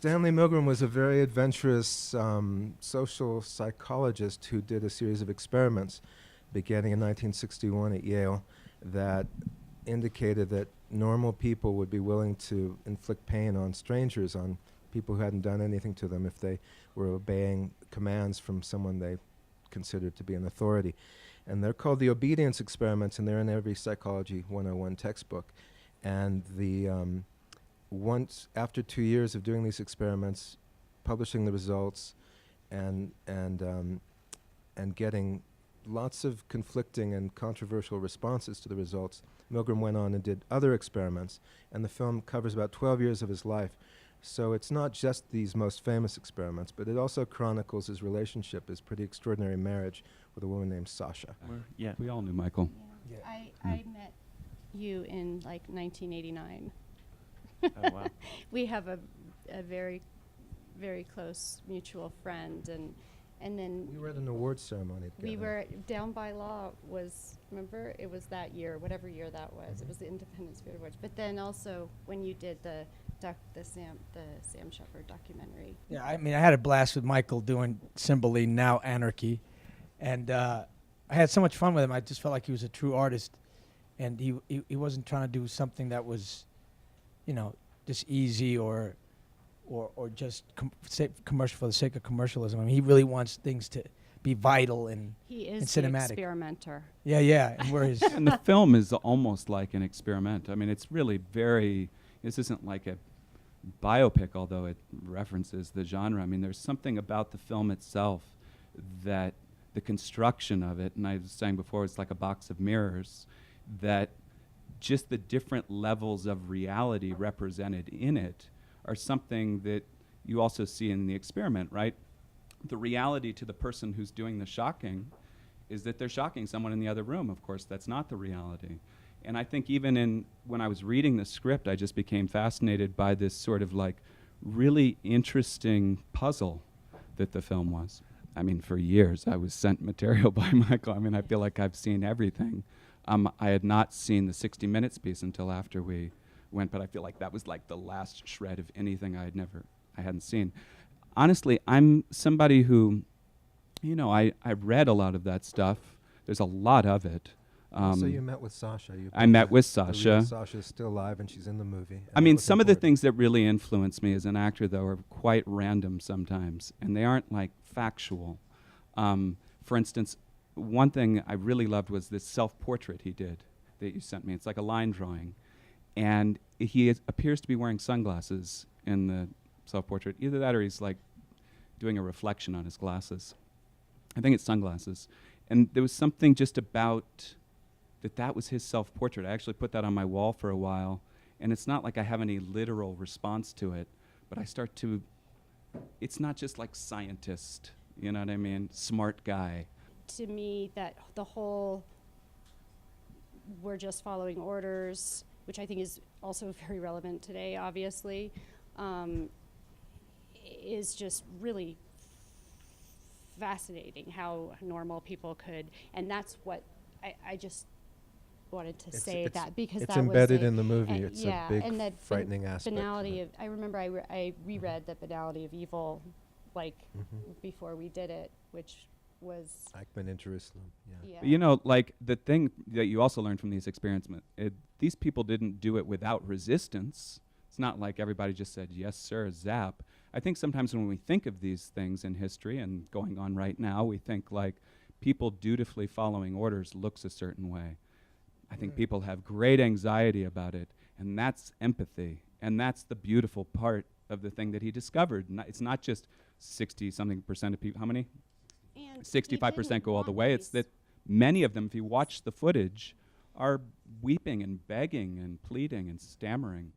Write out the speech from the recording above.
Stanley Milgram was a very adventurous social psychologist who did a series of experiments beginning in 1961 at Yale that indicated that normal people would be willing to inflict pain on strangers, on people who hadn't done anything to them, if they were obeying commands from someone they considered to be an authority. And they're called the obedience experiments, and they're in every Psychology 101 textbook. And once, after 2 years of doing these experiments, publishing the results, and getting lots of conflicting and controversial responses to the results, Milgram went on and did other experiments, and the film covers about 12 years of his life. So it's not just these most famous experiments, but it also chronicles his relationship, his pretty extraordinary marriage with a woman named Sasha. Yeah, we all knew Michael. Yeah. I met you in like 1989. Oh, wow. We have a very, very close mutual friend, and then We were at an awards ceremony together. we were down by law was, remember, it was that year, whatever year that was. It was the Independent Spirit Awards. But then also when you did the Sam Shepard documentary. Yeah, I mean, I had a blast with Michael doing Cymbeline, now Anarchy, and I had so much fun with him. I just felt like he was a true artist, and he wasn't trying to do something that was, just easy or just commercial for the sake of commercialism. I mean, he really wants things to be vital and He is and the cinematic. experimenter. Yeah, and where his And the film is almost like an experiment. I mean, it's really this isn't like a biopic, although it references the genre. I mean, there's something about the film itself that the construction of it, and I was saying before, it's like a box of mirrors, that just the different levels of reality represented in it are something that you also see in the experiment, right? The reality to the person who's doing the shocking is that they're shocking someone in the other room. Of course, that's not the reality. And I think even when I was reading the script, I just became fascinated by this sort of like really interesting puzzle that the film was. I mean, for years, I was sent material by Michael. I mean, I feel like I've seen everything. I had not seen the 60 Minutes piece until after we went, but I feel like that was like the last shred of anything I hadn't seen. Honestly, I'm somebody who, I read a lot of that stuff. There's a lot of it. So you met with Sasha. I met with the real Sasha. Sasha's still alive, and she's in the movie. I mean, some of the things that really influence me as an actor, though, are quite random sometimes, and they aren't like factual. For instance, one thing I really loved was this self-portrait he did that you sent me. It's like a line drawing, and he appears to be wearing sunglasses in the self-portrait. Either that or he's like doing a reflection on his glasses. I think it's sunglasses. And there was something just about that was his self-portrait. I actually put that on my wall for a while, and it's not like I have any literal response to it, but it's not just like scientist, you know what I mean? Smart guy. To me, that the whole we're just following orders, which I think is also very relevant today, obviously, is just really fascinating how normal people could, and that's what I just wanted to say that because it's that embedded was in the movie. and It's yeah, a big and that frightening aspect. banality of. I remember I reread the Banality of Evil, like before we did it, which was Eichmann in Jerusalem. Yeah. yeah. Like the thing that you also learn from these experiments, these people didn't do it without resistance. It's not like everybody just said, yes, sir, zap. I think sometimes when we think of these things in history and going on right now, we think like people dutifully following orders looks a certain way. I think people have great anxiety about it, and that's empathy. And that's the beautiful part of the thing that he discovered. It's not just 60-something% of people. How many? And 65% go all the way. It's that many of them, if you watch the footage, are weeping and begging and pleading and stammering.